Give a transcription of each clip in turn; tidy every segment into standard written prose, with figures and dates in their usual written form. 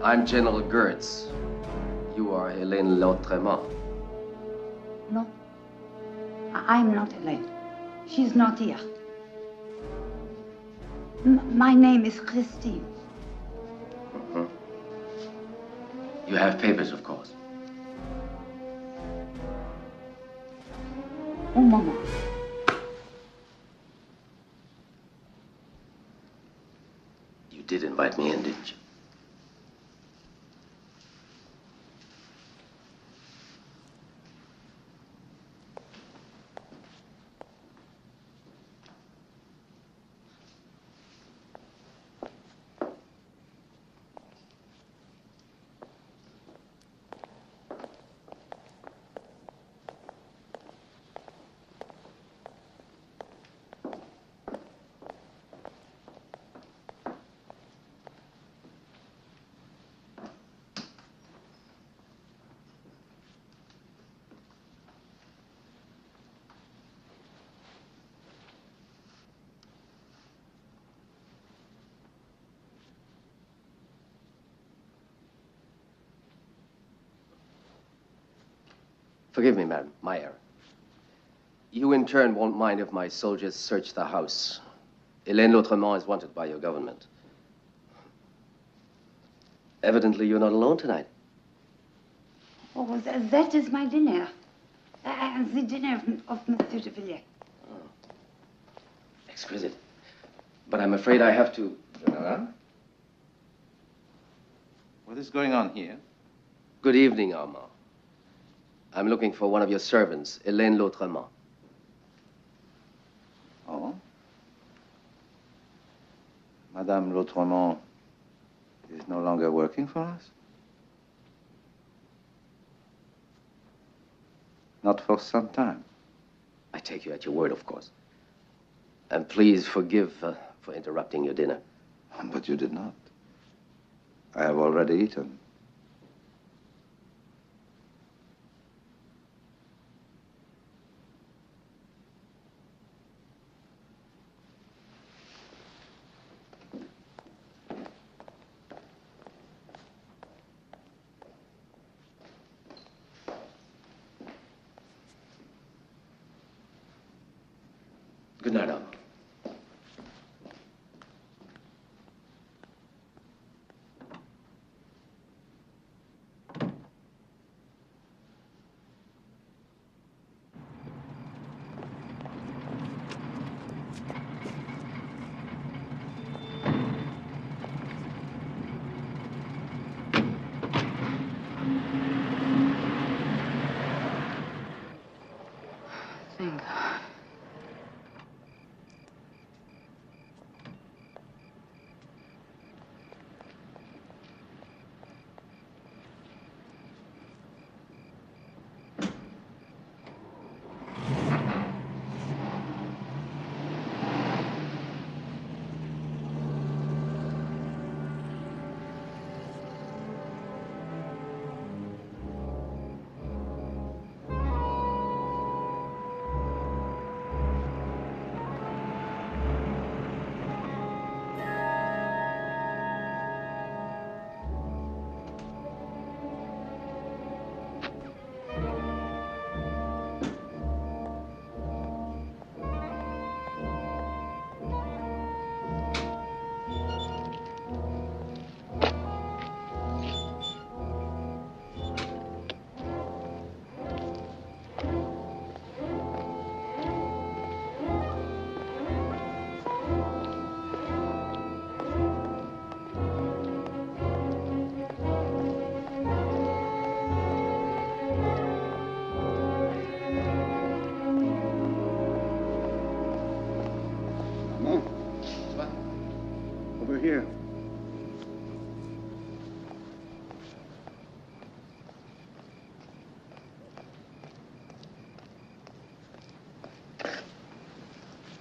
I'm General Gertz. You are Hélène Lautremont. No, I'm not Hélène. She's not here. My name is Christine. Mm-hmm. You have papers, of course. Un moment. You did invite me in, didn't you? Forgive me, madam, my error. You, in turn, won't mind if my soldiers search the house. Hélène Lautremont is wanted by your government. Evidently, you're not alone tonight. Oh, that is my dinner. The dinner of Monsieur de Villiers. Oh. Exquisite. But I'm afraid I have to... General? What is going on here? Good evening, Armand. I'm looking for one of your servants, Hélène Lautremont. Oh? Madame Lautremont is no longer working for us? Not for some time. I take you at your word, of course. And please forgive for interrupting your dinner. But you did not. I have already eaten. Good night, Armand. Thank God. Over here.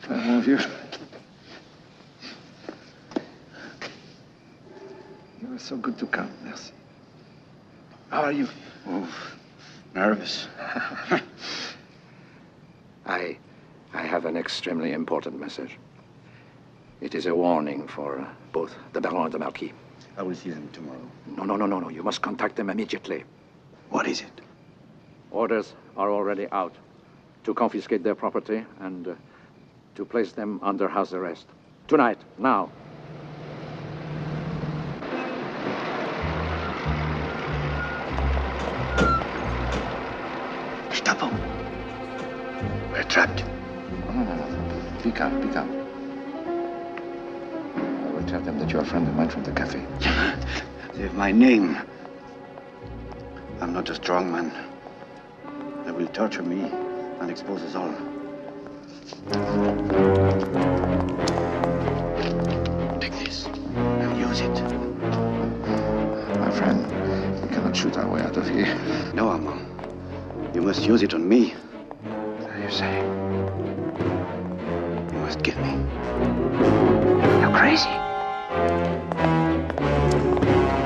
Have you? You were so good to come, merci. How are you? Oh, nervous. I have an extremely important message. It is a warning for both the Baron and the Marquis. I will see them tomorrow. No. You must contact them immediately. What is it? Orders are already out to confiscate their property and to place them under house arrest. Tonight, now. Stop them. We're trapped. No. Be calm, be calm. I will tell them that you're a friend of mine from the cafe. They have my name. I'm not a strong man. They will torture me and expose us all. Take this and use it. My friend, we cannot shoot our way out of here. No, Armand. You must use it on me. So you say. You must kill me. You're crazy.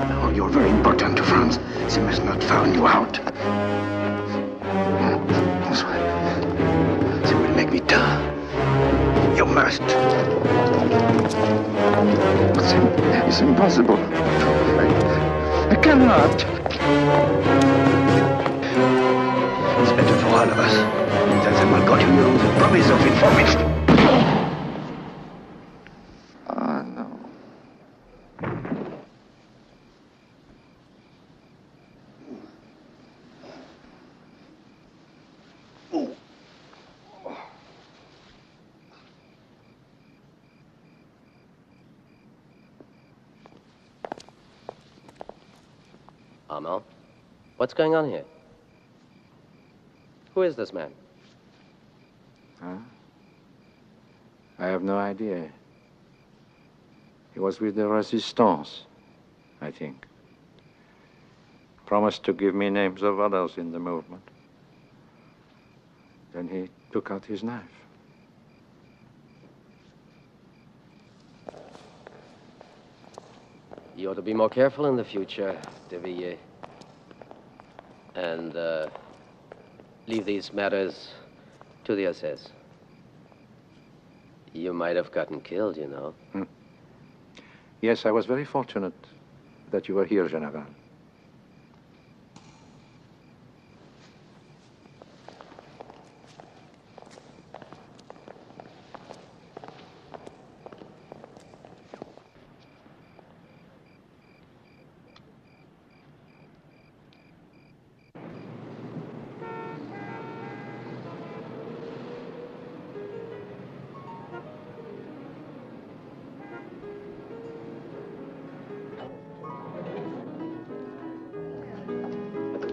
No, you're very important to France. They must not find you out. That's why. They will make me die. You must. It's impossible. I cannot. It's better for all of us. Tell them I got you the promise of information. No. Armand, what's going on here? Who is this man? Huh? I have no idea. He was with the Resistance, I think. Promised to give me names of others in the movement. Then he took out his knife. You ought to be more careful in the future, WWII. And, leave these matters to the SS. You might have gotten killed, you know. Yes, I was very fortunate that you were here, General.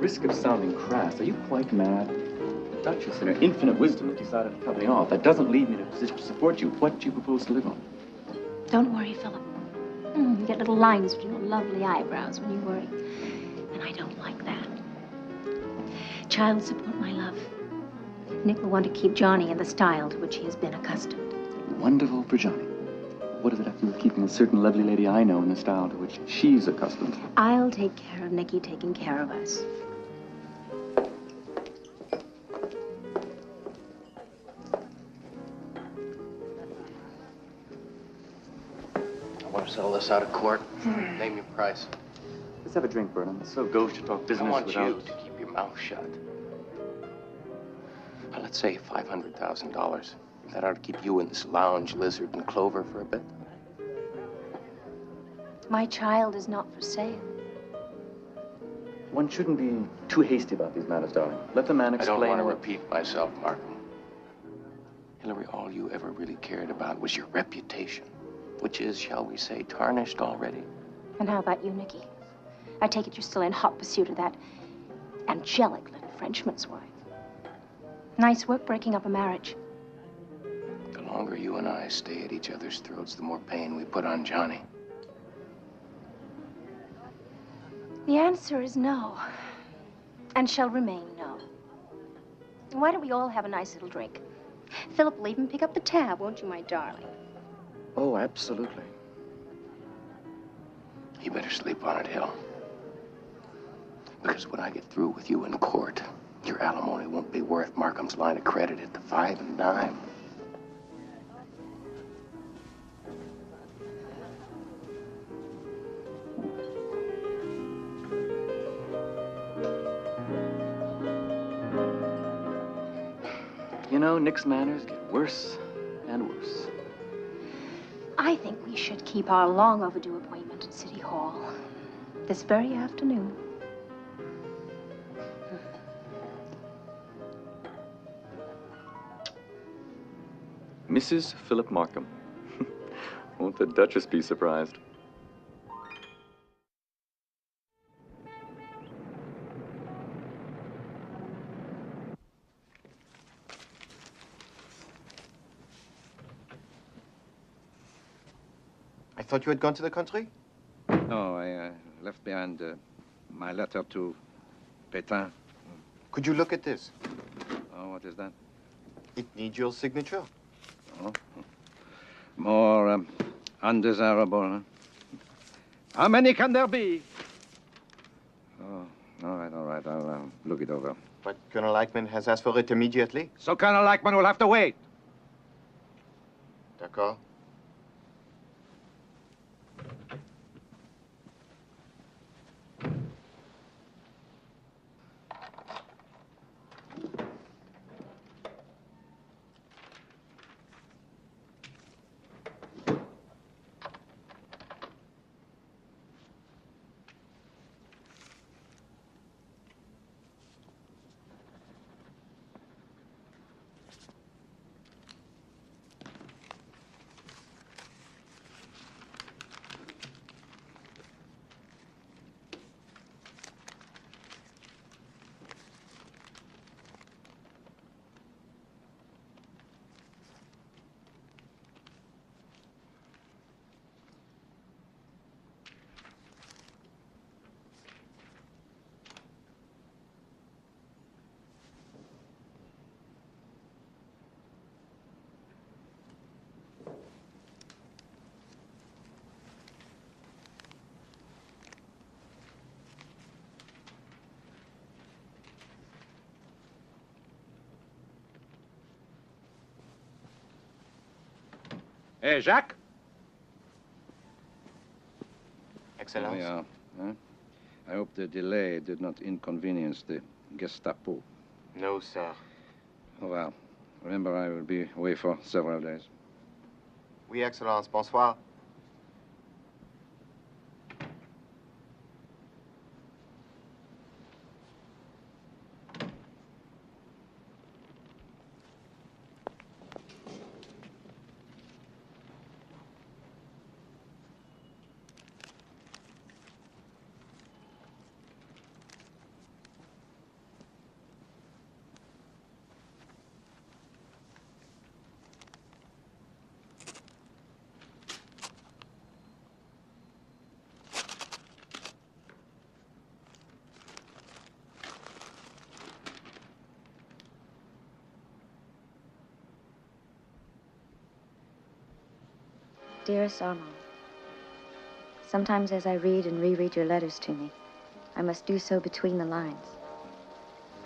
risk of sounding crass, are you quite mad? The Duchess, in her infinite wisdom, has decided to cut me off. That doesn't leave me in a position to support you. What do you propose to live on? Don't worry, Philip. You get little lines between your lovely eyebrows when you worry. And I don't like that. Child support, my love. Nick will want to keep Johnny in the style to which he has been accustomed. Wonderful for Johnny. What does it have to do with keeping a certain lovely lady I know in the style to which she's accustomed? I'll take care of Nicky taking care of us. I want to settle this out of court. Name your price. Let's have a drink, Burnham. It's so gauche to talk business I want without... you to keep your mouth shut. Now, let's say $500,000. That ought to keep you in this lounge, lizard, and clover for a bit. My child is not for sale. One shouldn't be too hasty about these matters, darling. Let the man explain... I don't want to repeat myself, Markham. Hillary, all you ever really cared about was your reputation, which is, shall we say, tarnished already. And how about you, Nicky? I take it you're still in hot pursuit of that angelic little Frenchman's wife. Nice work breaking up a marriage. The longer you and I stay at each other's throats, the more pain we put on Johnny. The answer is no, and shall remain no. Why don't we all have a nice little drink? Philip will even pick up the tab, won't you, my darling? Oh, absolutely. You better sleep on it, Hill. Because when I get through with you in court, your alimony won't be worth Markham's line of credit at the 5 and dime. You know, Nick's manners get worse and worse. I think we should keep our long overdue appointment at City Hall this very afternoon. Mrs. Philip Markham. Won't the Duchess be surprised? I thought you had gone to the country? No, I left behind my letter to Pétain. Could you look at this? Oh, what is that? It needs your signature. Oh. More undesirable, huh? How many can there be? Oh, all right. I'll look it over. But Colonel Eichmann has asked for it immediately. So Colonel Eichmann will have to wait. D'accord. Hey, Jacques? Excellence. Here we are. Huh? I hope the delay did not inconvenience the Gestapo. No, sir. Oh, well. Remember, I will be away for several days. Oui, Excellence. Bonsoir. dearest Armand, sometimes as I read and reread your letters to me, I must do so between the lines.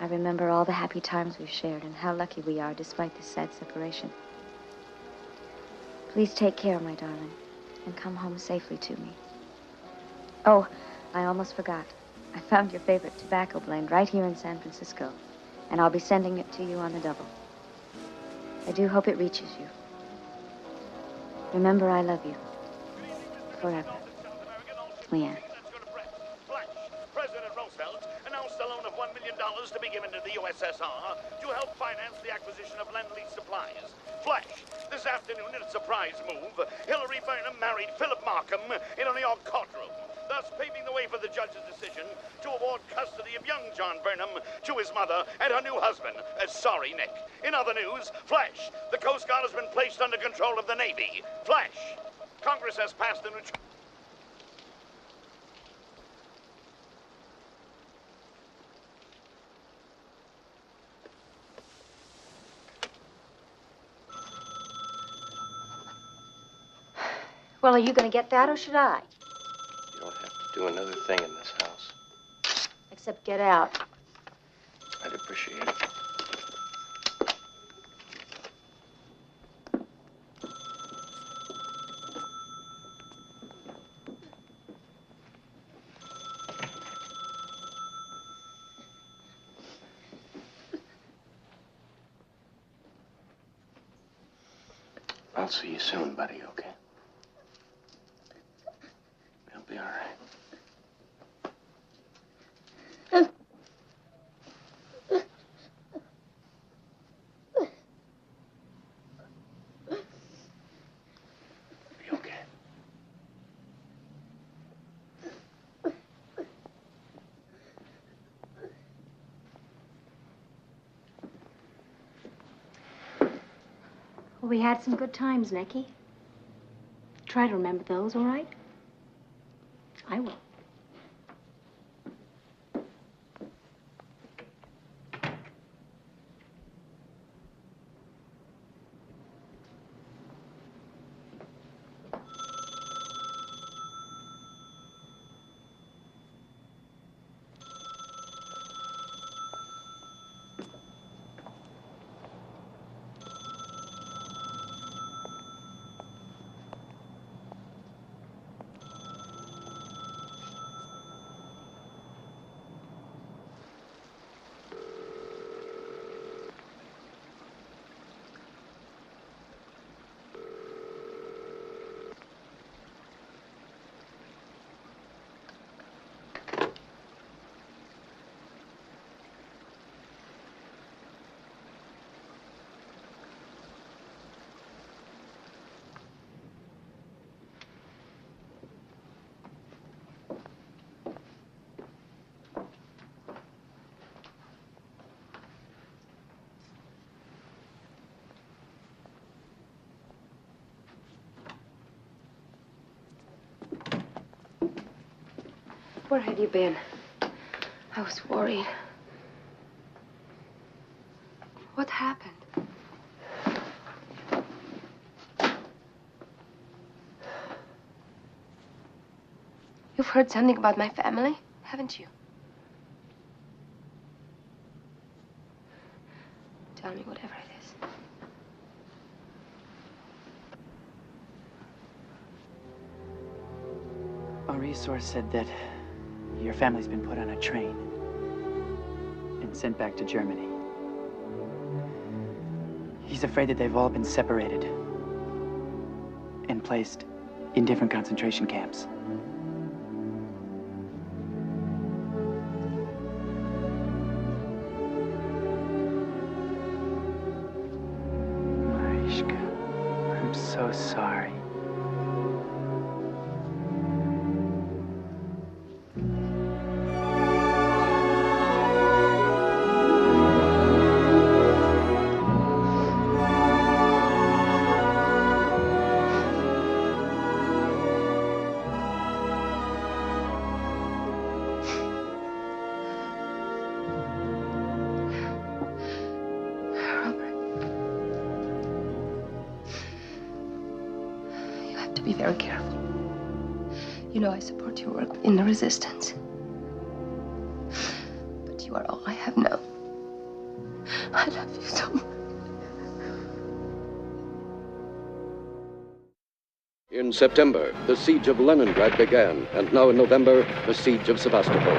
I remember all the happy times we've shared and how lucky we are despite this sad separation. Please take care, my darling, and come home safely to me. Oh, I almost forgot. I found your favorite tobacco blend right here in San Francisco, and I'll be sending it to you on the double. I do hope it reaches you. Remember, I love you. Forever. Leanne. President Roosevelt announced a loan of $1 million to be given to the USSR to help finance the acquisition of Lend-Lease supplies. Flash, this afternoon in a surprise move, Hillary Burnham married Philip Markham in a New York courtroom, thus paving the way for the judge's decision to award custody of young John Burnham to his mother and her new husband. Sorry, Nick. In other news, Flash, the Coast Guard has been placed under control of the Navy. Flash, Congress has passed a new... Well, are you going to get that, or should I? You don't have to do another thing in this house. Except get out. I'd appreciate it. I'll see you soon, buddy, okay? You'll be all right. Be okay. Well, we had some good times, Nicky. Try to remember those, all right? I will. Where have you been? I was worried. What happened? You've heard something about my family, haven't you? Tell me whatever it is. A resource said that your family's been put on a train and sent back to Germany. He's afraid that they've all been separated and placed in different concentration camps. Mariishka, I'm so sorry. be very careful. You know I support your work in the resistance. But you are all I have known. I love you so much. In September, the siege of Leningrad began, and now in November, the siege of Sevastopol.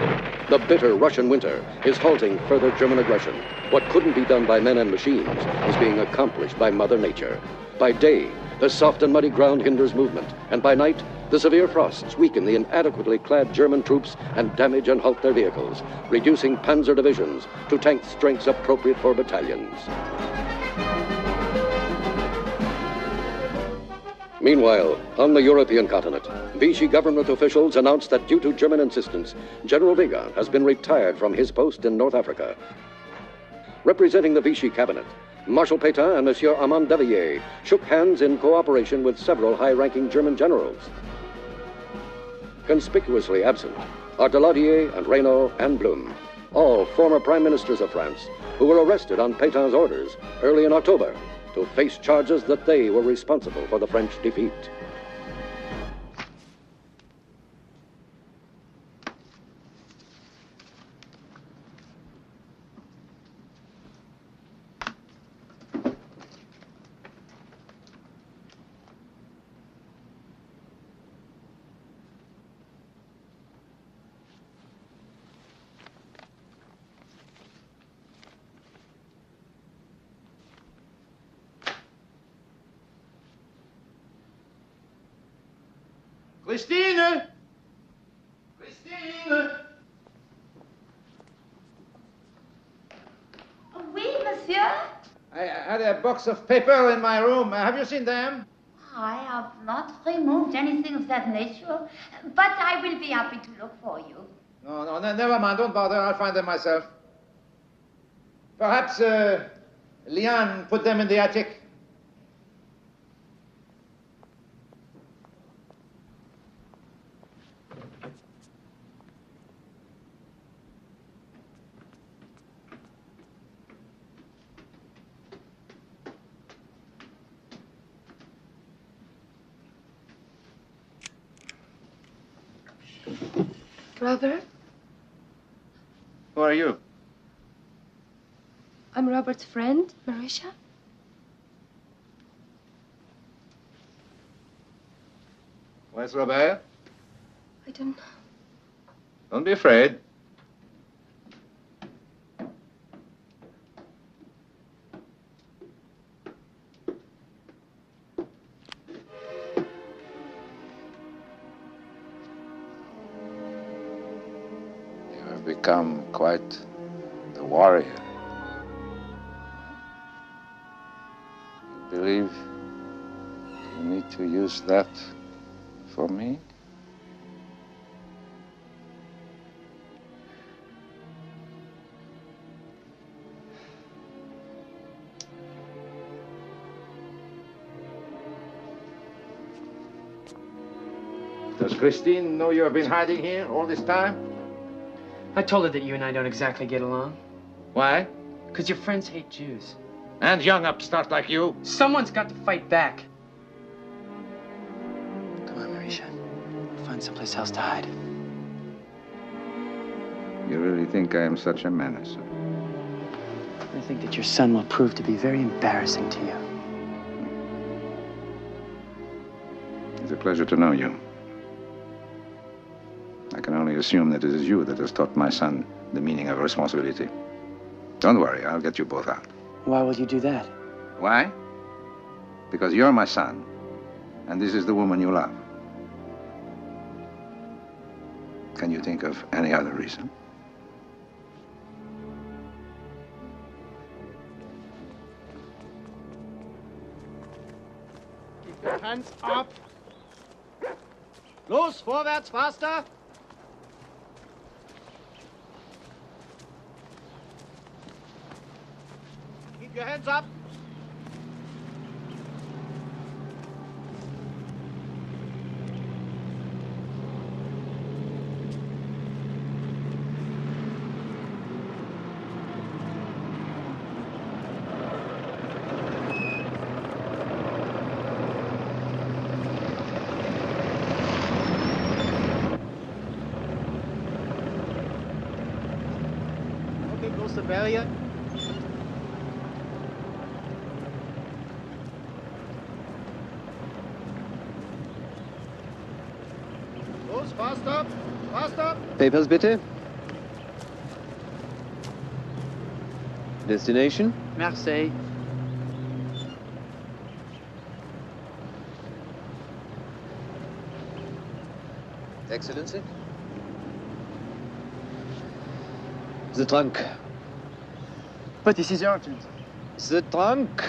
The bitter Russian winter is halting further German aggression. What couldn't be done by men and machines is being accomplished by Mother Nature. By day, the soft and muddy ground hinders movement, and by night, the severe frosts weaken the inadequately clad German troops and damage and halt their vehicles, reducing panzer divisions to tank strengths appropriate for battalions. Meanwhile, on the European continent, Vichy government officials announced that due to German insistence, General Weygand has been retired from his post in North Africa. Representing the Vichy cabinet, Marshal Pétain and Monsieur Armand Davilliers shook hands in cooperation with several high-ranking German generals. Conspicuously absent are Daladier and Reynaud and Blum, all former prime ministers of France who were arrested on Pétain's orders early in October to face charges that they were responsible for the French defeat. Christine! Christine! Oui, monsieur? I had a box of paper in my room. Have you seen them? I have not removed anything of that nature, but I will be happy to look for you. No, never mind. Don't bother. I'll find them myself. Perhaps Liane put them in the attic. Robert? Who are you? I'm Robert's friend, Marisha. Where's Robert? I don't know. Don't be afraid. Become quite the warrior. You believe you need to use that for me? Does Christine know you have been hiding here all this time? I told her that you and I don't exactly get along. Why? Because your friends hate Jews. And young upstart like you. Someone's got to fight back. Come on, Marisha. We'll find someplace else to hide. You really think I am such a menace? I think that your son will prove to be very embarrassing to you. It's a pleasure to know you. I can only assume that it is you that has taught my son the meaning of responsibility. Don't worry, I'll get you both out. Why will you do that? Why? Because you're my son, and this is the woman you love. Can you think of any other reason? Keep your hands up. Los, vorwärts, faster. Keep your hands up. close the barrier. Los, faster! Faster! Papers, bitte. Destination? Marseille. Excellency? The trunk. But this is urgent. The trunk.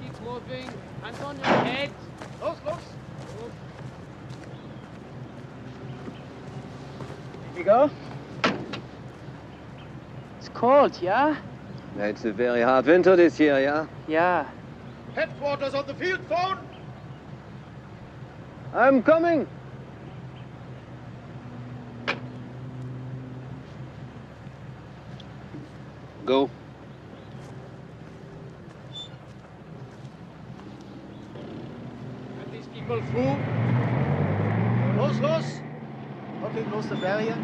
Keep moving. Hands on your head. Los, los. Here we go. It's cold, yeah? It's a very hard winter this year, yeah? Yeah. Headquarters on the field phone. I'm coming. Go. Get these people through. Los, los. Okay, close the barrier.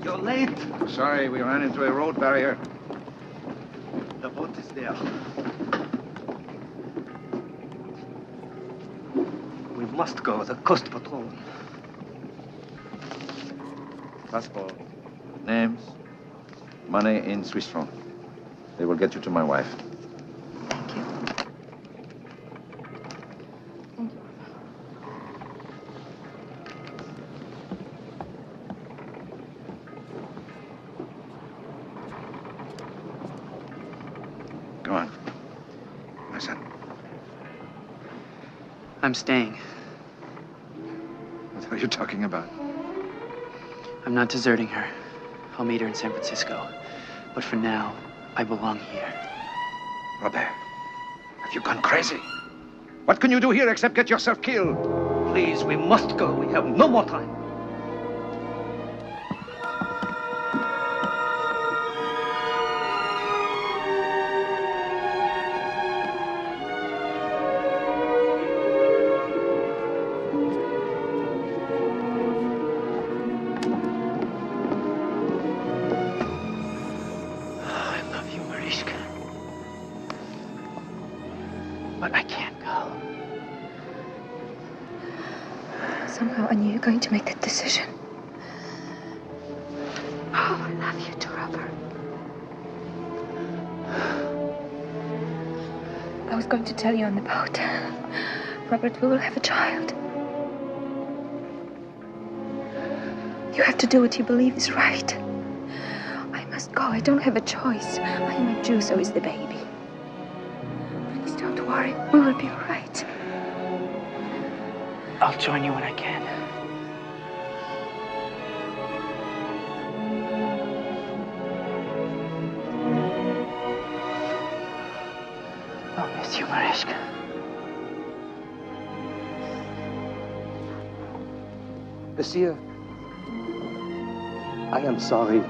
You're late. Sorry, we ran into a road barrier. The boat is there. We must go. The coast patrol. Passport. Names. Money in Swiss francs. They will get you to my wife. Thank you. Thank you. Go on. My son. I'm staying. What are you talking about? I'm not deserting her. I'll meet her in San Francisco. But for now, I belong here. Robert, have you gone crazy? What can you do here except get yourself killed? Please, we must go. We have no more time. But I can't go. Somehow I knew you were going to make that decision. Oh, I love you too, Robert. I was going to tell you on the boat. Robert, we will have a child. You have to do what you believe is right. I must go. I don't have a choice. I am a Jew, so is the baby. Please don't worry. We will be all right. I'll join you when I can. I'll miss you, Mariska. Monsieur, I am sorry.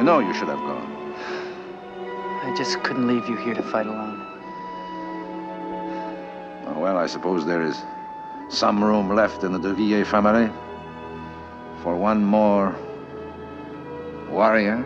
know you should have gone. I just couldn't leave you here to fight alone. Oh, well, I suppose there is some room left in the WWII family for one more warrior.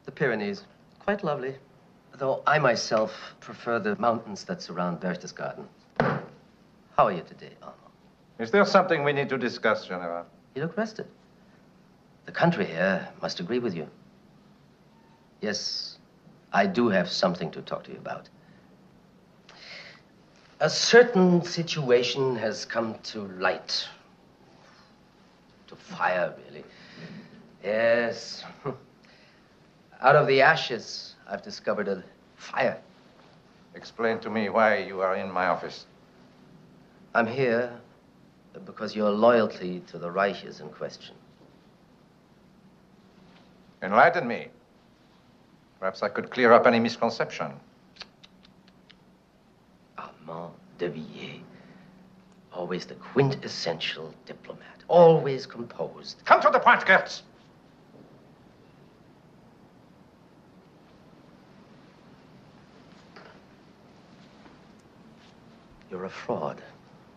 The Pyrenees, quite lovely. Though I myself prefer the mountains that surround Berchtesgaden. How are you today, Armand? Is there something we need to discuss, General? You look rested. The country here must agree with you. Yes, I do have something to talk to you about. A certain situation has come to light. To fire, really. Yes. Out of the ashes, I've discovered a fire. Explain to me why you are in my office. I'm here because your loyalty to the Reich is in question. Enlighten me. Perhaps I could clear up any misconception. Armand de Villiers, always the quintessential diplomat, always composed. Come to the point, Kurtz. You're a fraud.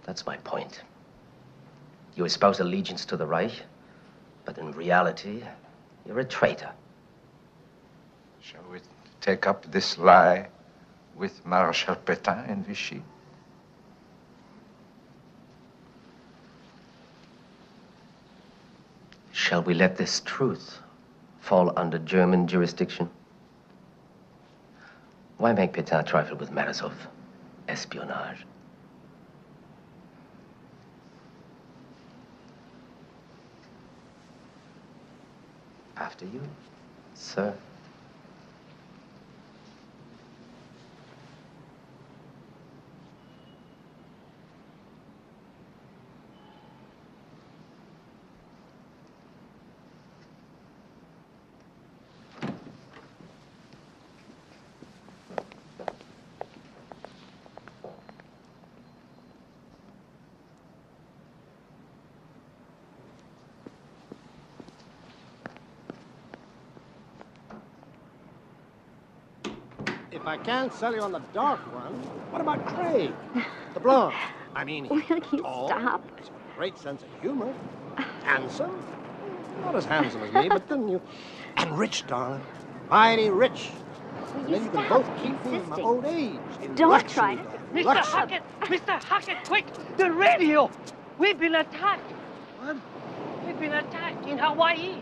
That's my point. You espouse allegiance to the Reich, but in reality, you're a traitor. Shall we take up this lie with Marshal Pétain in Vichy? Shall we let this truth fall under German jurisdiction? Why make Pétain trifle with matters of espionage? After you, sir. If I can't sell you on the dark one, what about Craig? The blonde. I mean, he's Will you tall, stop? has a great sense of humor, handsome. Not as handsome as me, but then you... And rich, darling. Mighty rich. And then you can both keep me in my old age. In Don't luxury, try to- darling, Mr. luxury. Hackett! Mr. Hackett, quick! The radio! We've been attacked! What? We've been attacked in Hawaii.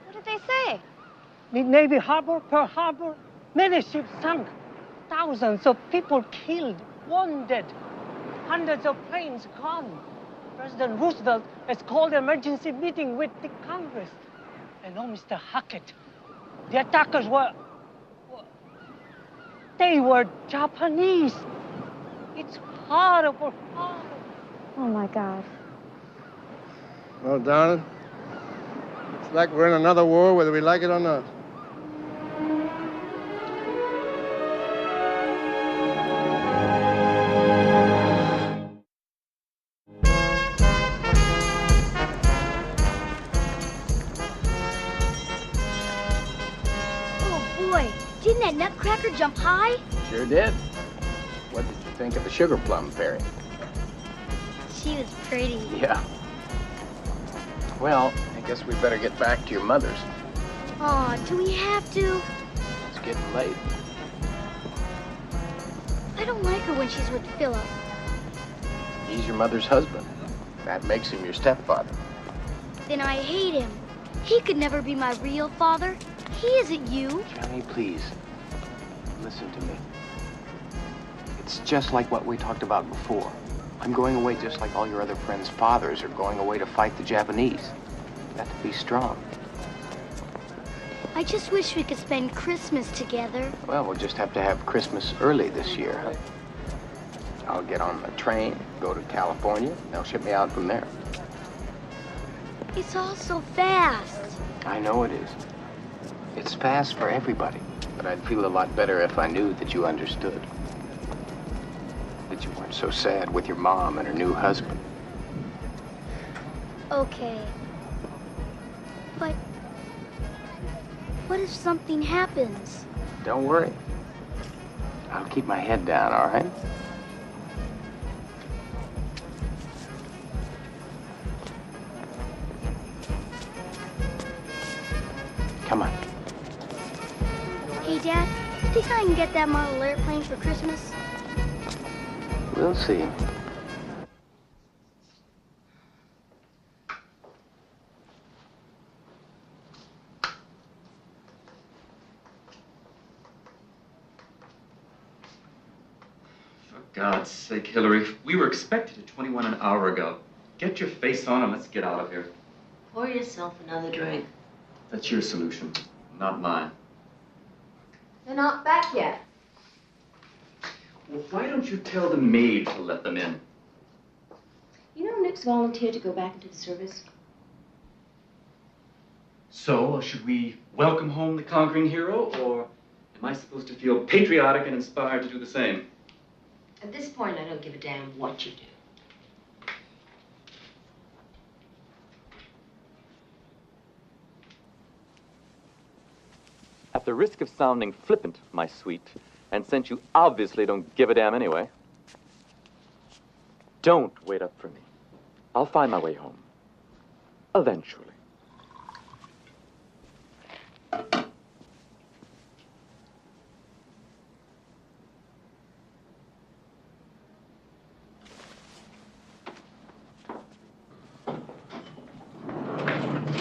What did they say? Navy harbor, Pearl Harbor, many ships sunk. Thousands of people killed, wounded. Hundreds of planes gone. President Roosevelt has called an emergency meeting with the Congress. And oh, Mr. Hackett, the attackers they were Japanese. It's horrible, horrible. Oh, my God. Well, darling, it's like we're in another war, whether we like it or not. Oh, boy. Didn't that nutcracker jump high? Sure did. What did you think of the sugar plum fairy? She was pretty. Yeah. Well, I guess we better get back to your mother's. Aw, do we have to? It's getting late. I don't like her when she's with Philip. He's your mother's husband. That makes him your stepfather. Then I hate him. He could never be my real father. He isn't you. Johnny, please. Listen to me. It's just like what we talked about before. I'm going away just like all your other friends' fathers are going away to fight the Japanese. You got to be strong. I just wish we could spend Christmas together. Well, we'll just have to have Christmas early this year, huh? I'll get on the train, go to California. They'll ship me out from there. It's all so fast. I know it is. It's fast for everybody, but I'd feel a lot better if I knew that you understood. That you weren't so sad with your mom and her new husband. Okay. But what if something happens? Don't worry. I'll keep my head down, all right? Come on. Hey, Dad, think I can get that model airplane for Christmas? We'll see. For God's sake, Hillary, we were expected at 21 an hour ago. Get your face on and let's get out of here. Pour yourself another drink. That's your solution, not mine. They're not back yet. Well, why don't you tell the maid to let them in? You know Nick's volunteered to go back into the service. So, should we welcome home the conquering hero, or am I supposed to feel patriotic and inspired to do the same? At this point, I don't give a damn what you do. At the risk of sounding flippant, my sweet, and since you obviously don't give a damn anyway, don't wait up for me. I'll find my way home. Eventually.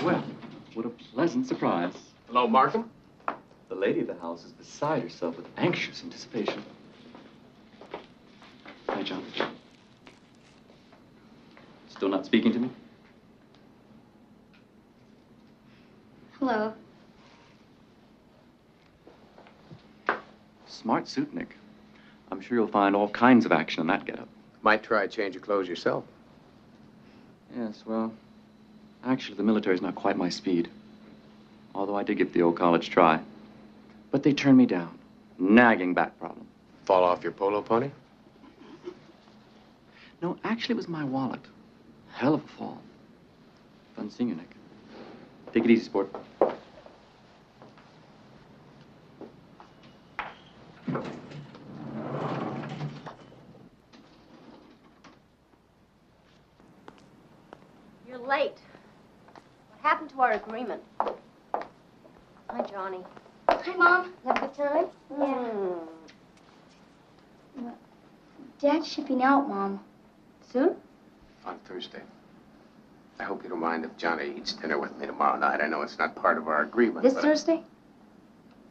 Well, what a pleasant surprise. Hello, Markham. The lady of the house is beside herself with anxious anticipation. Hi, John. Still not speaking to me? Hello. Smart suit, Nick. I'm sure you'll find all kinds of action in that getup. Might try a change of clothes yourself. Yes, well, actually, the military's not quite my speed. Although I did give the old college try. But they turned me down. Nagging back problem. Fall off your polo pony? No, actually, it was my wallet. Hell of a fall. Fun seeing you, Nick. Take it easy, sport. You're late. What happened to our agreement? Hi, Johnny. Hi, Mom. Have a good time? Yeah. Dad's shipping out, Mom. Soon? On Thursday. I hope you don't mind if Johnny eats dinner with me tomorrow night. I know it's not part of our agreement. This but Thursday?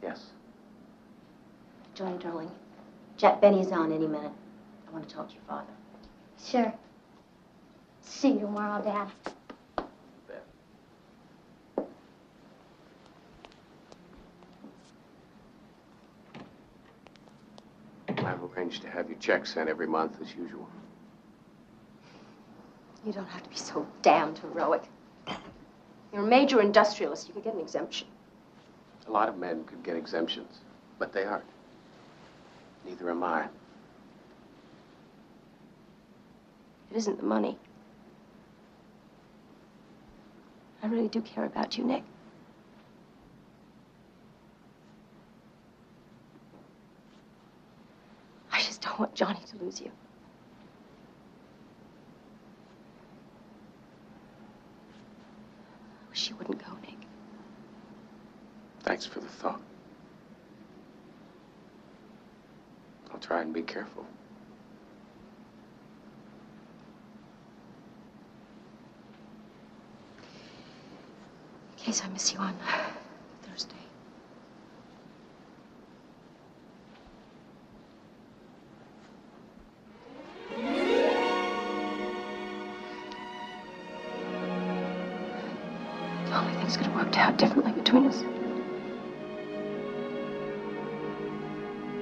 Yes. Johnny, darling. Jack Benny's on any minute. I want to talk to your father. Sure. See you tomorrow, Dad. I've arranged to have your checks sent every month as usual. You don't have to be so damned heroic. You're a major industrialist. You can get an exemption. A lot of men could get exemptions, but they aren't. Neither am I. It isn't the money. I really do care about you, Nick. I just don't want Johnny to lose you. I wish you wouldn't go, Nick. Thanks for the thought. I'll try and be careful. In case I miss you on Thursday. Tell me things could have worked out differently between us.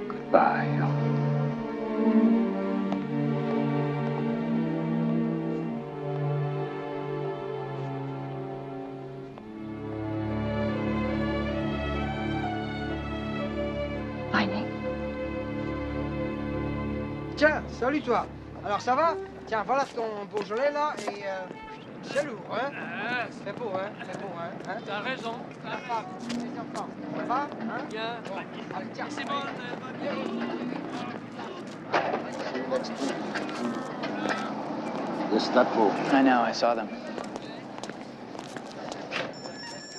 Goodbye. Bye, Nick. Tiens, salut toi. Alors ça va? Tiens, voilà ton Beaujolais là et c'est lourd, hein? C'est beau, hein? C'est beau, hein? T'as raison. La femme, les enfants, ça va? Hein? Bien. Bon, allez, tiens. C'est bon. Gestapo. I know, I saw them.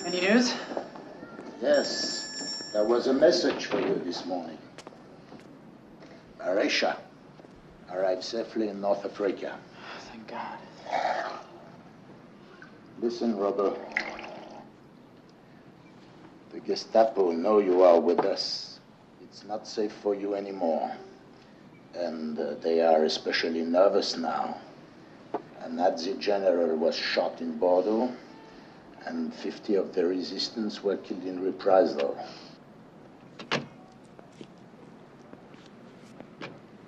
Any news? Yes, there was a message for you this morning. Marisha arrived safely in North Africa. Thank God. Listen, Robert. The Gestapo know you are with us. It's not safe for you anymore. And they are especially nervous now. A Nazi general was shot in Bordeaux, and 50 of the resistance were killed in reprisal.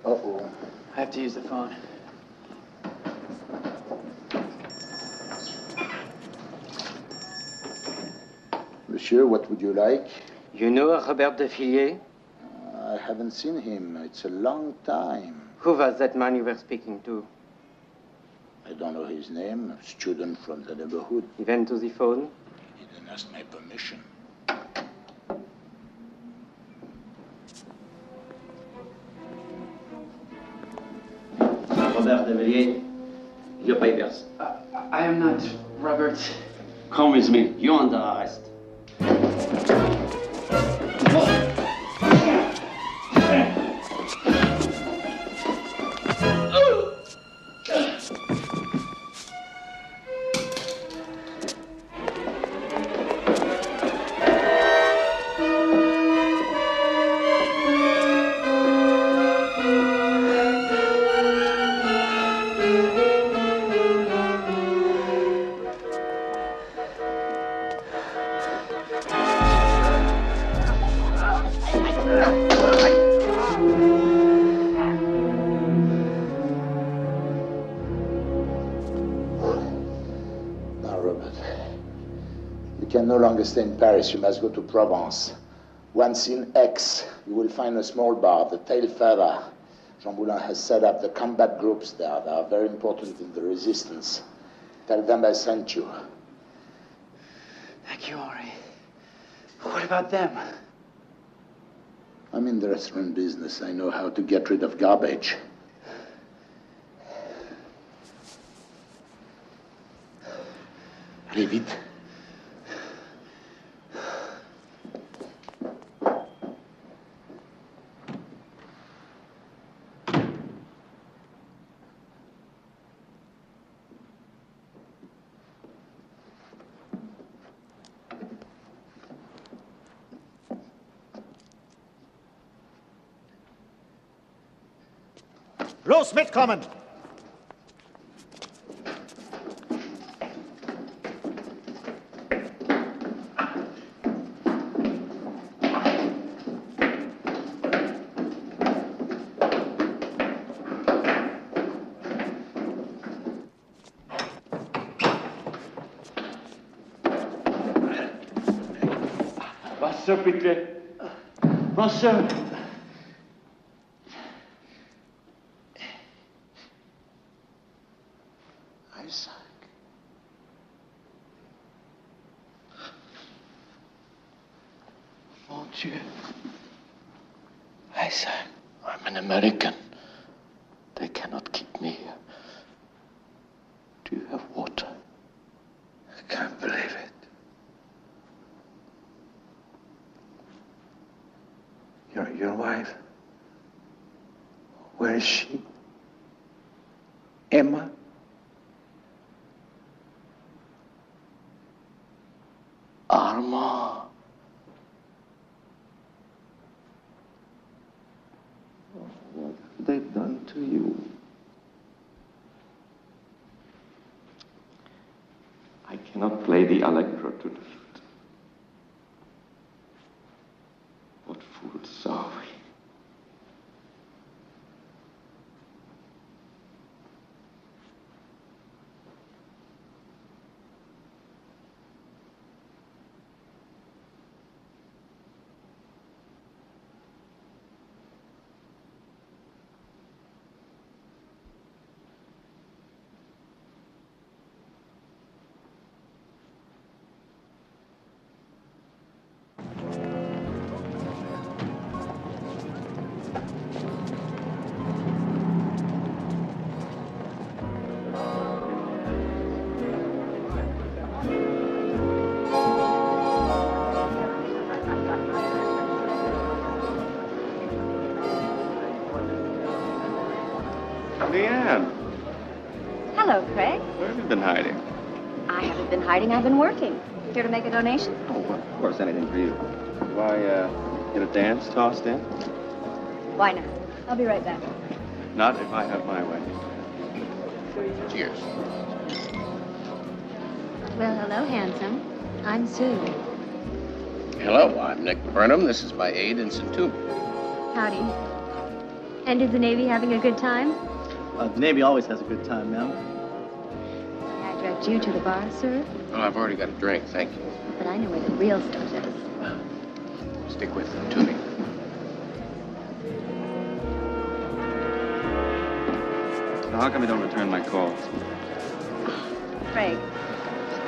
Uh-oh. I have to use the phone. Monsieur, what would you like? You know Robert de Villiers? I haven't seen him. It's a long time. Who was that man you were speaking to? I don't know his name. A student from the neighborhood. He went to the phone? He didn't ask my permission. Robert de Villiers, your papers. I am not Robert. Come with me. You're under arrest. No longer stay in Paris. You must go to Provence. Once in Aix, you will find a small bar, the Tail Feather. Jean Moulin has set up the combat groups there. They are very important in the resistance. Tell them I sent you. Thank you, Henri. What about them? I'm in the restaurant business. I know how to get rid of garbage. Allez, vite. Los, mitkommen! Wasser, bitte. Wasser. Isaac, I'm an American. cannot keep me here. Do you have water? I can't believe it. Your wife? Where is she? Emma? Armand. What have they done to you? I cannot play the Allegro to the flute. What fools are we? Leanne, Hello, Craig. where have you been hiding? I haven't been hiding. I've been working. Here to make a donation? Oh, well, of course, anything for you. Do I get a dance tossed in? Why not? I'll be right back. Not if I have my way. Cheers. Well, hello, handsome. I'm Sue. Hello, I'm Nick Burnham. This is my aide in Centum. Howdy. And is the Navy having a good time? The Navy always has a good time, ma'am. May I direct you to the bar, sir? Oh, I've already got a drink, thank you. But I know where the real stuff is. Stick with them to me. So how come you don't return my calls? Craig,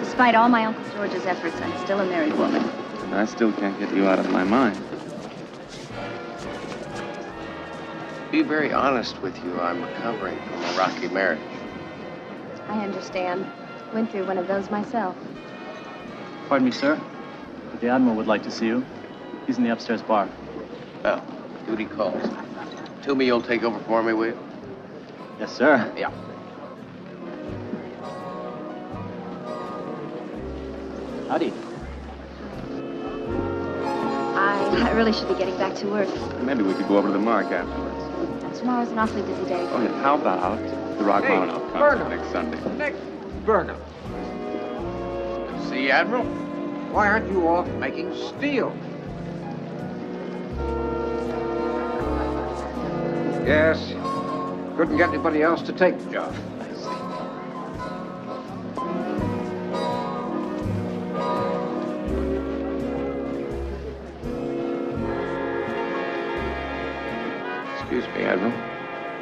despite all my Uncle George's efforts, I'm still a married woman. And I still can't get you out of my mind. Be very honest with you. I'm recovering from a rocky marriage. I understand. Went through one of those myself. Pardon me, sir, but the Admiral would like to see you. He's in the upstairs bar. Well, duty calls. Tell me you'll take over for me, will you? Yes, sir. Yeah. Howdy. I really should be getting back to work. Maybe we could go over to the Mark afterwards. Tomorrow's an awfully busy day. Oh, yeah, how about the Rock Hey, Mountain concert Burnham. next Sunday? Nick Burnham. Good to see you, Admiral. Why aren't you off making steel? Yes. Couldn't get anybody else to take the job. Excuse me, Admiral.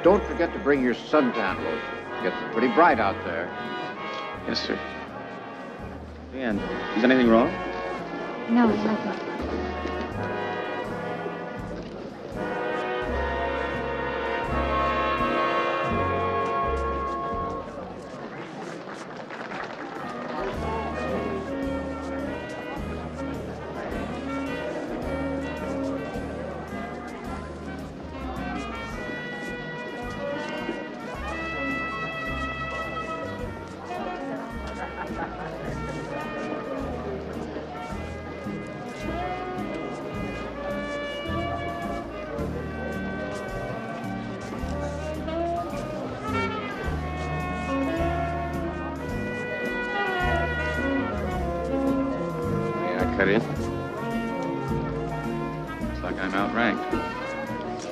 Don't forget to bring your suntan lotion. Gets pretty bright out there. Yes, sir. Leanne, is anything wrong? No, nothing. Cut in. Looks like I'm outranked.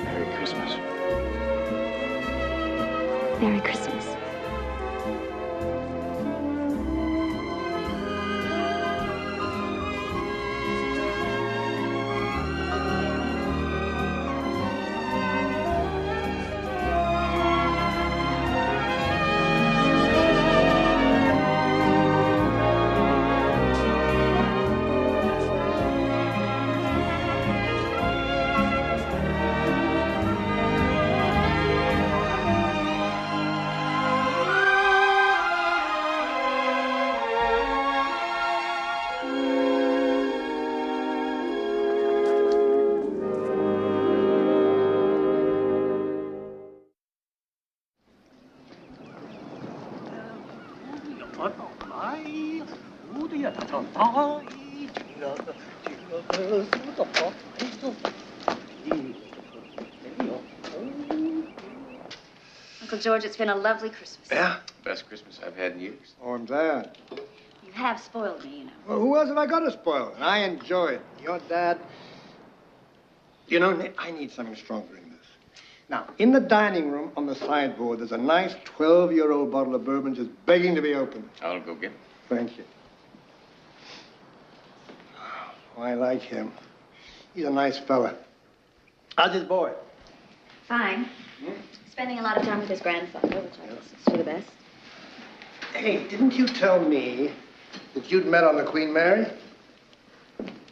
Merry Christmas. Merry Christmas. Uncle George, it's been a lovely Christmas. Yeah? Best Christmas I've had in years. Oh, I'm glad. You have spoiled me, you know. Well, who else have I got to spoil? And I enjoy it. Your dad... You know, Nick, I need something stronger in this. Now, in the dining room on the sideboard, there's a nice 12-year-old bottle of bourbon just begging to be opened. I'll go get it. Thank you. Oh, I like him. He's a nice fella. How's his boy? Fine. Spending a lot of time with his grandfather, which I guess is for the best. Hey, didn't you tell me that you'd met on the Queen Mary?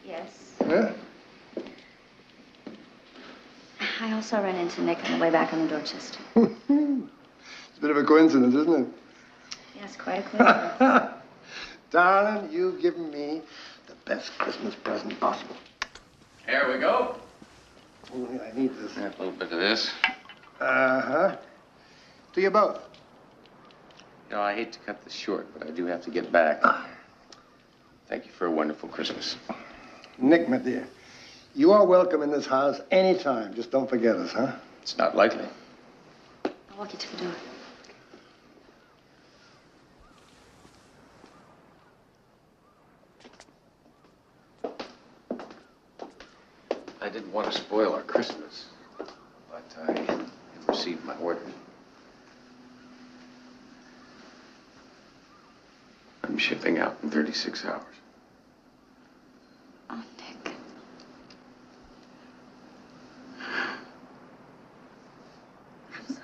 Yes. Huh? I also ran into Nick on the way back on the Dorchester. It's a bit of a coincidence, isn't it? Yes, quite a coincidence. Darling, you've given me the best Christmas present possible. Here we go. Oh, yeah, I need this. Yeah, a little bit of this. Uh-huh. To you both. You know, I hate to cut this short, but I do have to get back. Thank you for a wonderful Christmas. Nick, my dear, you are welcome in this house anytime. Just don't forget us, huh? It's not likely. I'll walk you to the door. I didn't want to spoil our Christmas, but I have received my order. I'm shipping out in 36 hours. Oh, Nick. I'm sorry.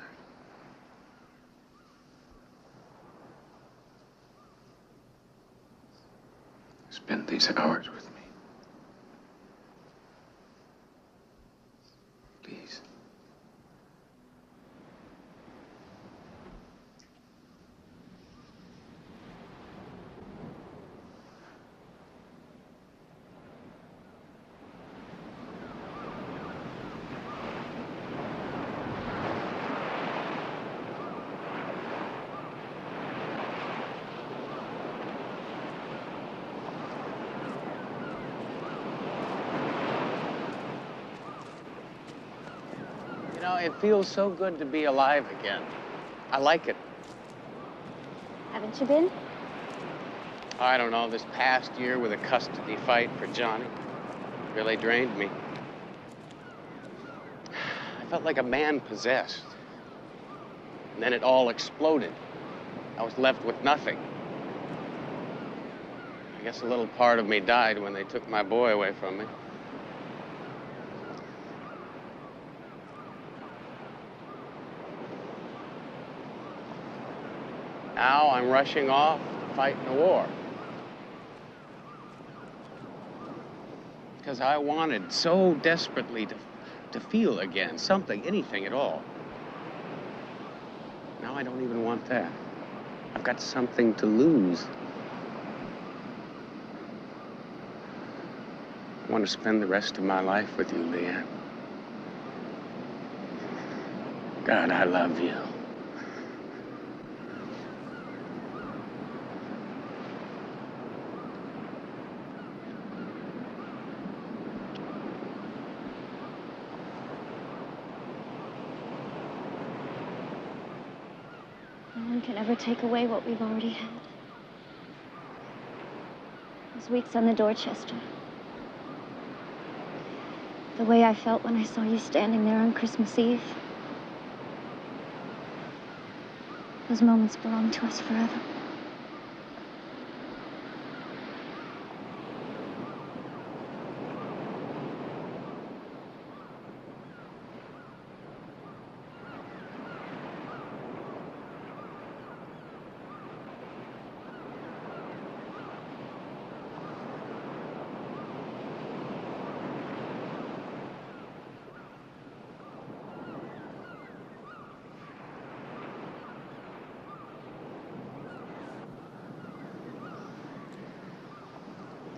Spend these hours with me. Please. You know, it feels so good to be alive again. I like it. Haven't you been? I don't know, this past year with a custody fight for Johnny really drained me. I felt like a man possessed. And then it all exploded. I was left with nothing. I guess a little part of me died when they took my boy away from me. Now I'm rushing off to fight in a war. Because I wanted so desperately to feel again something, anything at all. Now I don't even want that. I've got something to lose. I want to spend the rest of my life with you, Leanne. God, I love you. No one can ever take away what we've already had. Those weeks on the Dorchester. The way I felt when I saw you standing there on Christmas Eve. Those moments belong to us forever.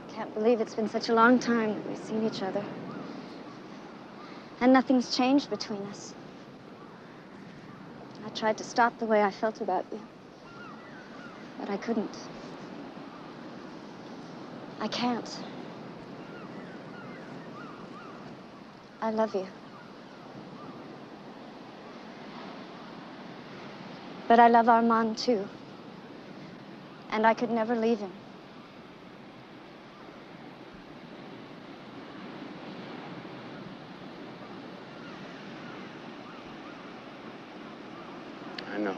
I can't believe it's been such a long time that we've seen each other. And nothing's changed between us. I tried to stop the way I felt about you, but I couldn't. I can't. I love you. But I love Armand, too. And I could never leave him. I know.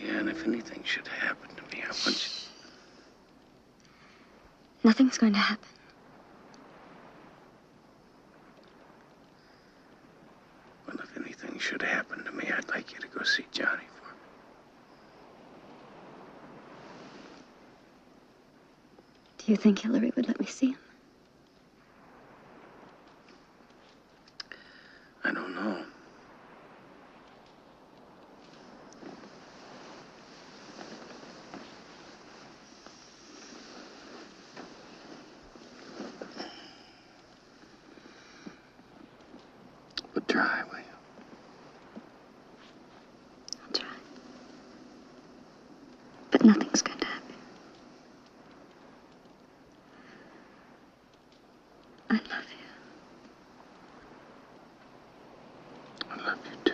And if anything should happen to me, I want you... Nothing's going to happen. anything should happen to me, I'd like you to go see Johnny for me. Do you think Hillary would let me see him? I don't know. But try, will you? I'll try. But nothing's going to happen. I love you. I love you too.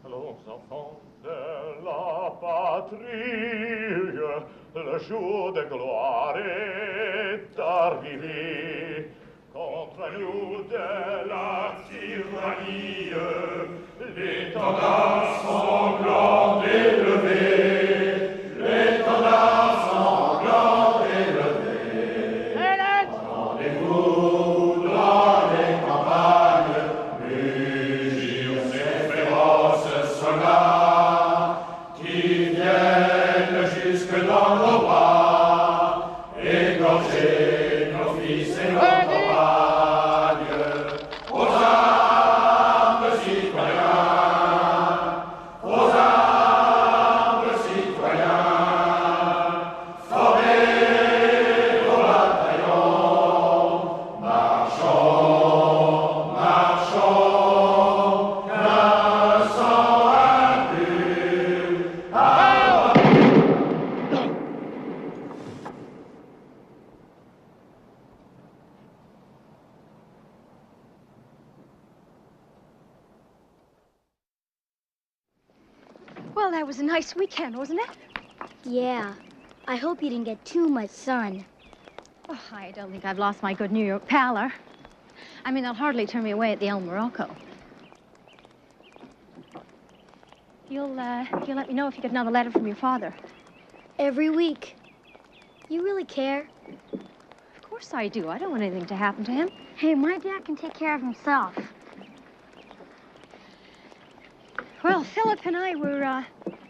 Allons, enfants de la patrie, le jour de gloire est arrivé. Contre nous de la tyrannie, l'étendard sanglant élevé, l'étendard sanglant élevé. Rendez-vous dans les campagnes, mugir ces féroces soldats qui viennent jusque dans nos bois, égorger nos fils et nos campagnes. Aux armes, citoyens! Aux armes, citoyens! Formez vos bataillons! Marchons, marchons, qu'un sang impur! Well, that was a nice weekend, wasn't it? Yeah. I hope you didn't get too much sun. Oh, I don't think I've lost my good New York pallor. I mean, they'll hardly turn me away at the El Morocco. You'll let me know if you get another letter from your father. Every week. You really care? Of course I do. I don't want anything to happen to him. Hey, my dad can take care of himself. Well, Philip and I were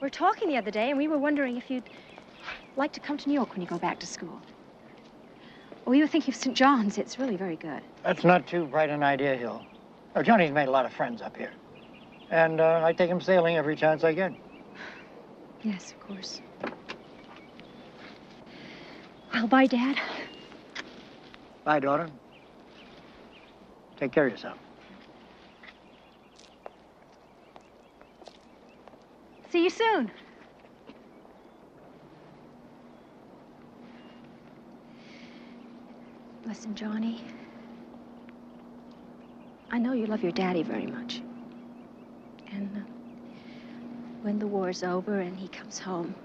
talking the other day, and we were wondering if you'd like to come to New York when you go back to school. We were thinking of St. John's. It's really very good. That's not too bright an idea, Hill. Oh, Johnny's made a lot of friends up here. And I take him sailing every chance I get. Yes, of course. Well, bye, Dad. Bye, daughter. Take care of yourself. See you soon. Listen, Johnny. I know you love your daddy very much. And when the war's over and he comes home,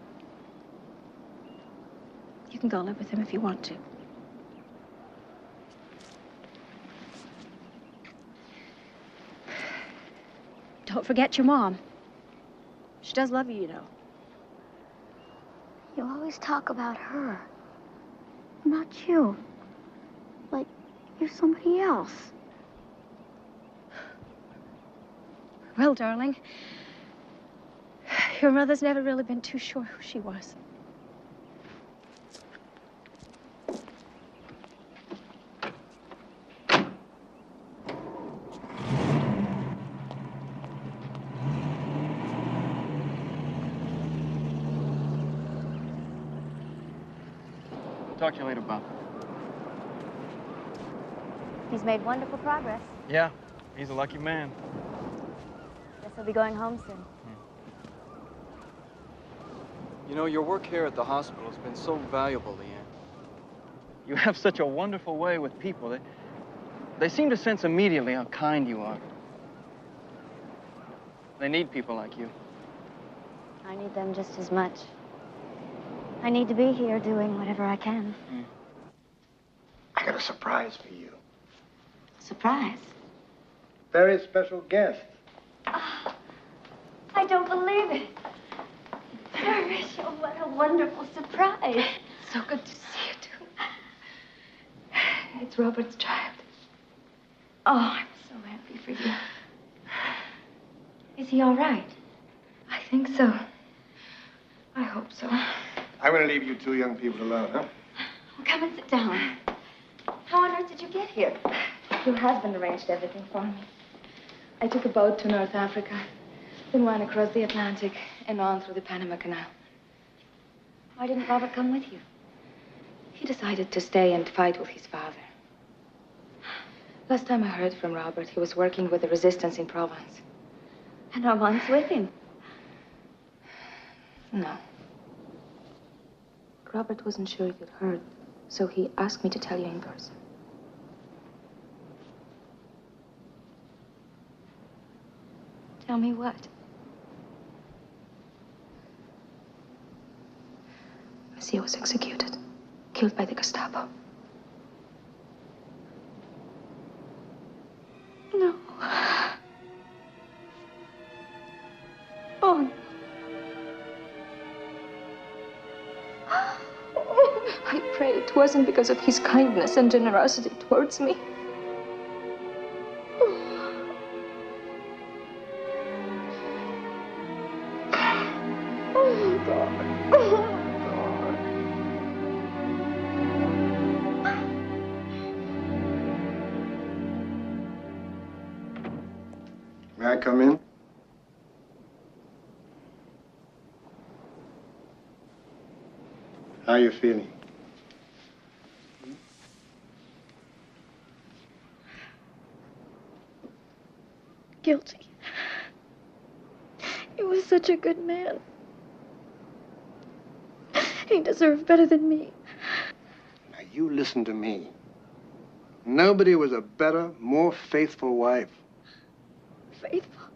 you can go live with him if you want to. Don't forget your mom. She does love you, you know. You always talk about her. Not you. Like you're somebody else. Well, darling, your mother's never really been too sure who she was. Talk to you later, Bob. He's made wonderful progress. Yeah, he's a lucky man. Guess he'll be going home soon. You know, your work here at the hospital has been so valuable, Leanne. You have such a wonderful way with people. They seem to sense immediately how kind you are. They need people like you. I need them just as much. I need to be here doing whatever I can. I got a surprise for you. Surprise? Very special guest. I don't believe it. Patricia, what a wonderful surprise. So good to see you, too. It's Robert's child. Oh, I'm so happy for you. Is he all right? I think so. I hope so. I'm going to leave you two young people alone, huh? Well, come and sit down. How on earth did you get here? Your husband arranged everything for me. I took a boat to North Africa, then went across the Atlantic and on through the Panama Canal. Why didn't Robert come with you? He decided to stay and fight with his father. Last time I heard from Robert, he was working with the resistance in Provence. And Armand's with him. No. Robert wasn't sure if you'd heard, so he asked me to tell you in person. Tell me what? Monsieur was executed, killed by the Gestapo. No. Oh, no. I pray it wasn't because of his kindness and generosity towards me. Oh, God. May I come in? How are you feeling? Guilty. He was such a good man. He deserved better than me. Now, you listen to me. Nobody was a better, more faithful wife. Faithful.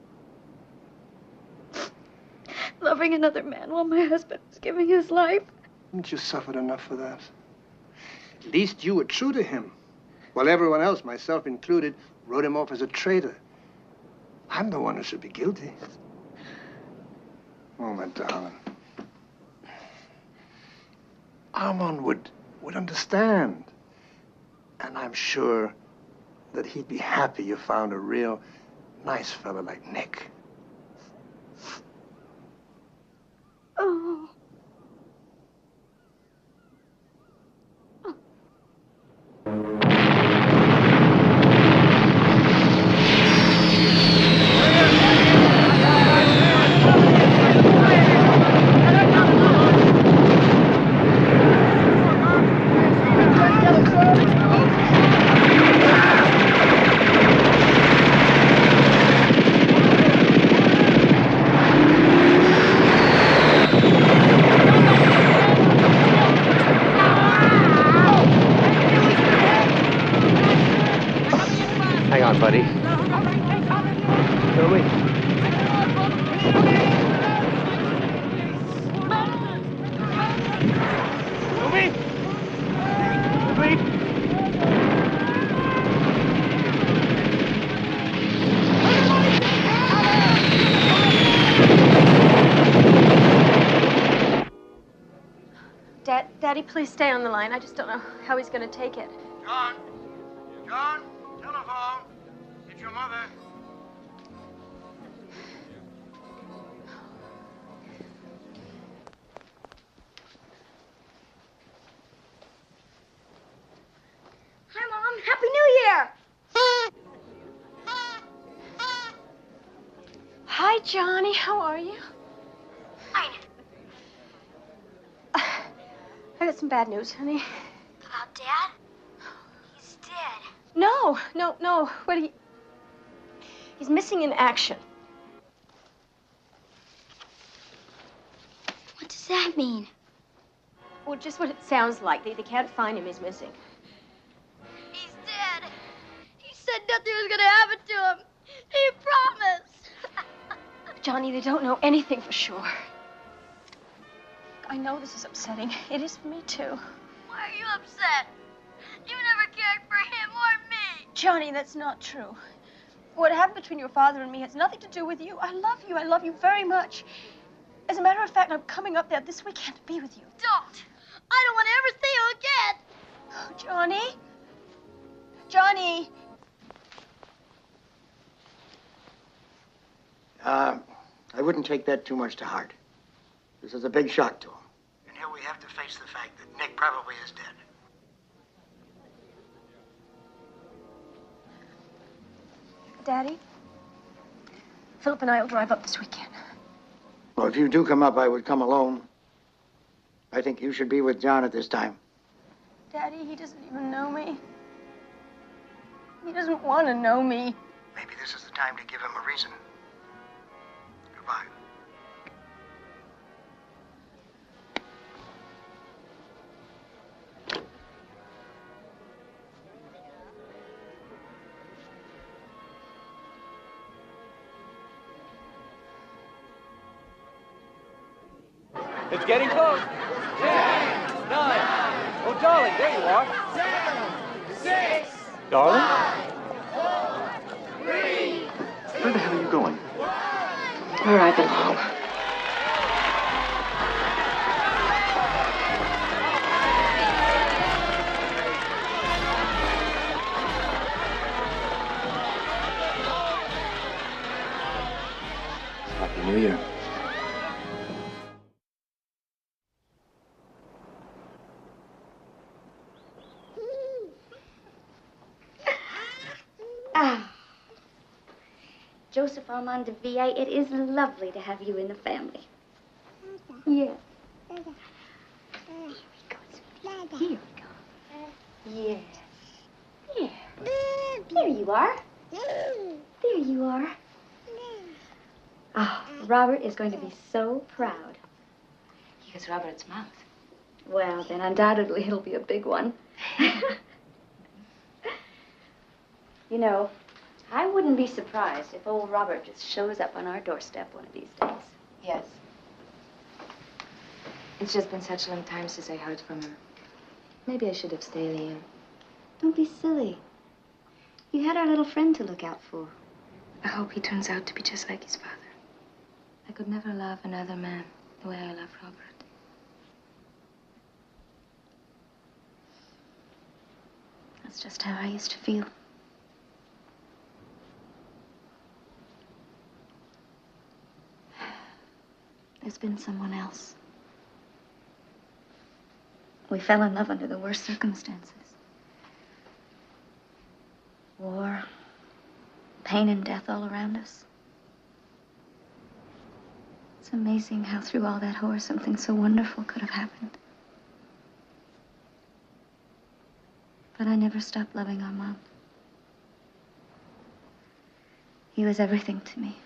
Loving another man while my husband was giving his life. Haven't you suffered enough for that? At least you were true to him, while everyone else, myself included, wrote him off as a traitor. I'm the one who should be guilty. Oh, my darling. Armand would understand. And I'm sure that he'd be happy you found a real nice fella like Nick. Oh. Daddy, please stay on the line. I just don't know how he's going to take it. John? John? Telephone. It's your mother. Hi, Mom. Happy New Year! Hi, Johnny. How are you? Fine. I got some bad news, honey. About Dad? He's dead. No. What he's missing in action. What does that mean? Well, just what it sounds like. They can't find him. He's missing. He's dead. He said nothing was gonna happen to him. He promised. Johnny, they don't know anything for sure. I know this is upsetting. It is for me, too. Why are you upset? You never cared for him or me. Johnny, that's not true. What happened between your father and me has nothing to do with you. I love you. I love you very much. As a matter of fact, I'm coming up there this weekend to be with you. Don't. I don't want to ever see you again. Oh, Johnny? Johnny! I wouldn't take that too much to heart. This is a big shock to him. And here we have to face the fact that Nick probably is dead. Daddy? Philip and I will drive up this weekend. Well, if you do come up, I would come alone. I think you should be with John at this time. Daddy, he doesn't even know me. He doesn't want to know me. Maybe this is the time to give him a reason. Goodbye. It's getting close. 10, 9. Oh, darling, there you are. 7, 6, Darling? 5, 4, 3. Where the hell are you going? Where I belong. Happy New Year. Joseph Armand de VA, it is lovely to have you in the family. Yes. Here we go. Yes. Yeah. There you are. There you are. Oh, Robert is going to be so proud. He has Robert's mouth. Well, then undoubtedly it'll be a big one. You know, I wouldn't be surprised if old Robert just shows up on our doorstep one of these days. Yes. It's just been such a long time since I heard from him. Maybe I should have stayed here. Don't be silly. You had our little friend to look out for. I hope he turns out to be just like his father. I could never love another man the way I love Robert. That's just how I used to feel. There's been someone else. We fell in love under the worst circumstances. War, pain and death all around us. It's amazing how through all that horror something so wonderful could have happened. But I never stopped loving Armand. He was everything to me.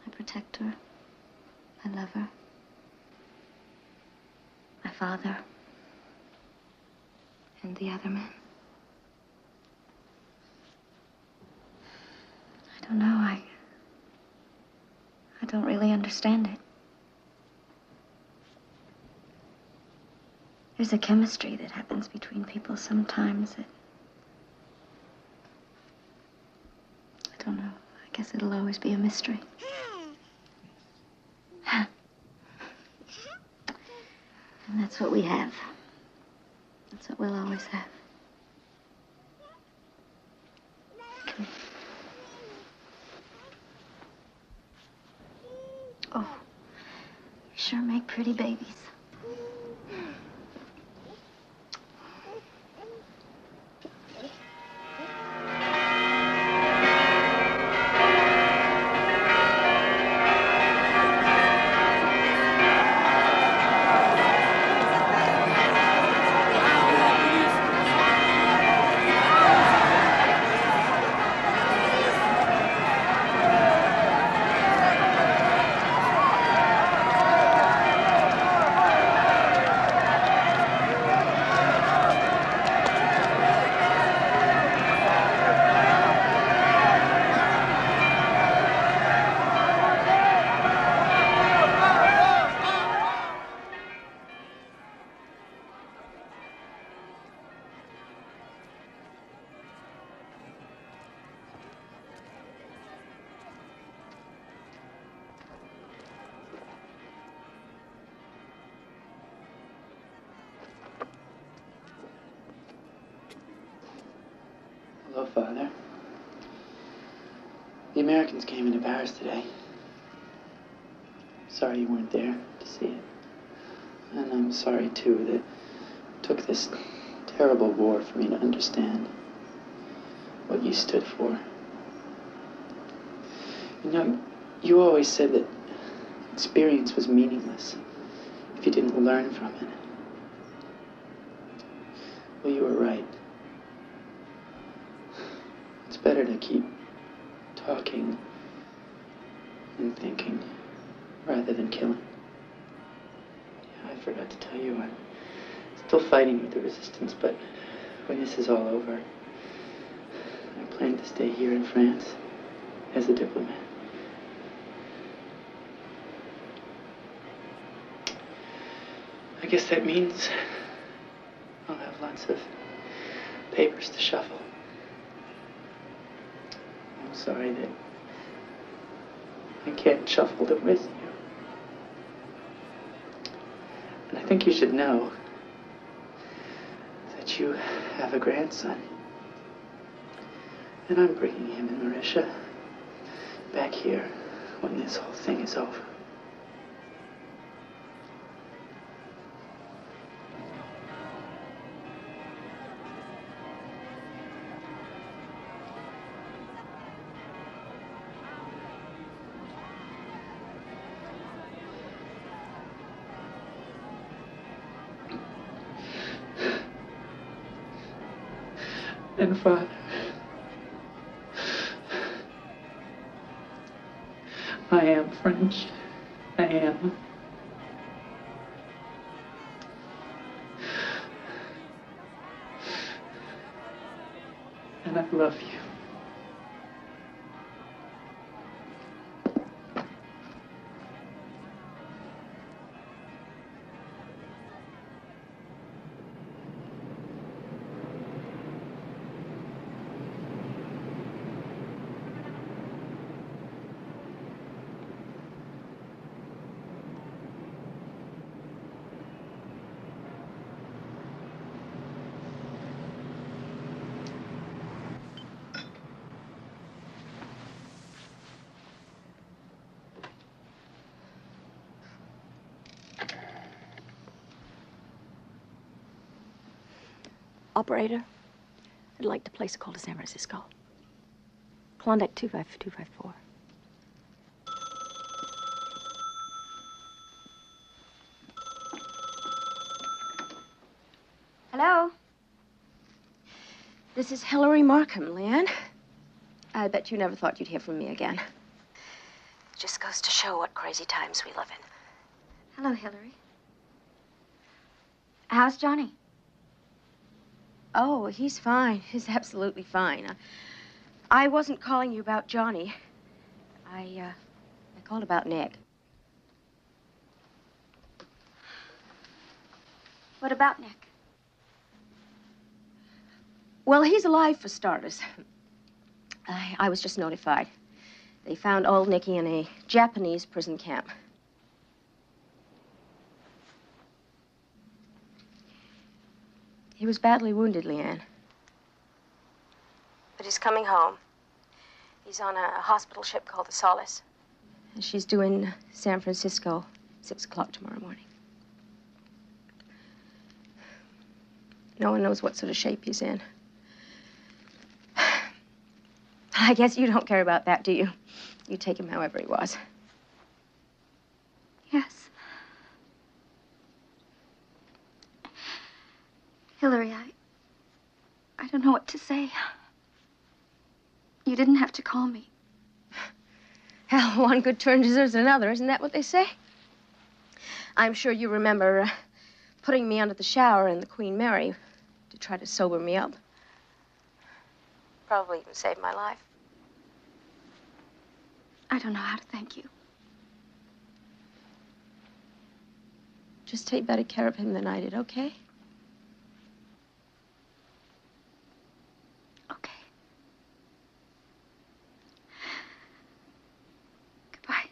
I protect her. I love her. My father. And the other man? I don't know. I don't really understand it. There's a chemistry that happens between people sometimes that... I don't know. I guess it'll always be a mystery. And that's what we have. That's what we'll always have. Come here. Oh, you sure make pretty babies. Hello, Father. The Americans came into Paris today. Sorry you weren't there to see it. And I'm sorry, too, that it took this terrible war for me to understand what you stood for. You know, you always said that experience was meaningless if you didn't learn from it. Well, you were right. It's better to keep talking and thinking rather than killing. Yeah, I forgot to tell you, I'm still fighting with the resistance, but when this is all over, I plan to stay here in France as a diplomat. I guess that means I'll have lots of papers to shuffle. I'm sorry that I can't shuffle them with you. And I think you should know that you have a grandson. And I'm bringing him and Marisha back here when this whole thing is over. And Father, I am French. I am. And I love you. Operator, I'd like to place a call to San Francisco. Klondike 25254. Hello? This is Hillary Markham, Leanne. I bet you never thought you'd hear from me again. Just goes to show what crazy times we live in. Hello, Hillary. How's Johnny? Oh, he's fine. He's absolutely fine. I wasn't calling you about Johnny. I called about Nick. What about Nick? Well, he's alive for starters. I was just notified. They found old Nicky in a Japanese prison camp. He was badly wounded, Leanne. But he's coming home. He's on a hospital ship called the Solace. And she's due in San Francisco, 6 o'clock tomorrow morning. No one knows what sort of shape he's in. I guess you don't care about that, do you? You take him however he was. Yes. Hillary, I don't know what to say. You didn't have to call me. Hell, one good turn deserves another, isn't that what they say? I'm sure you remember putting me under the shower in the Queen Mary to try to sober me up. Probably even saved my life. I don't know how to thank you. Just take better care of him than I did, okay? Okay. Goodbye.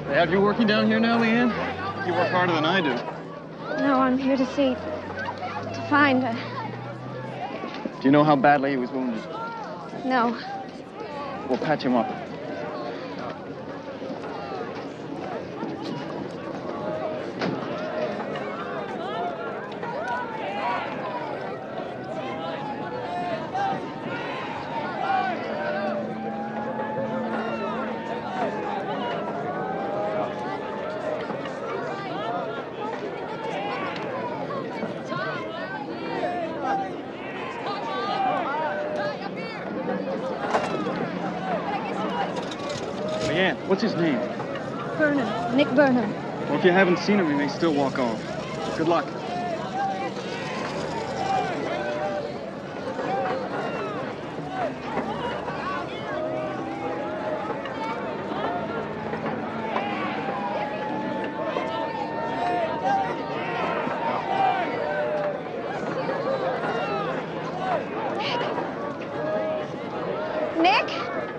They have you working down here now, Leanne? You work harder than I do. No, I'm here to see, to find. Do you know how badly he was wounded? No. We'll patch him up. Leanne, what's his name? Burnham. Nick Burnham. Well, if you haven't seen him, he may still walk off. Good luck. Nick?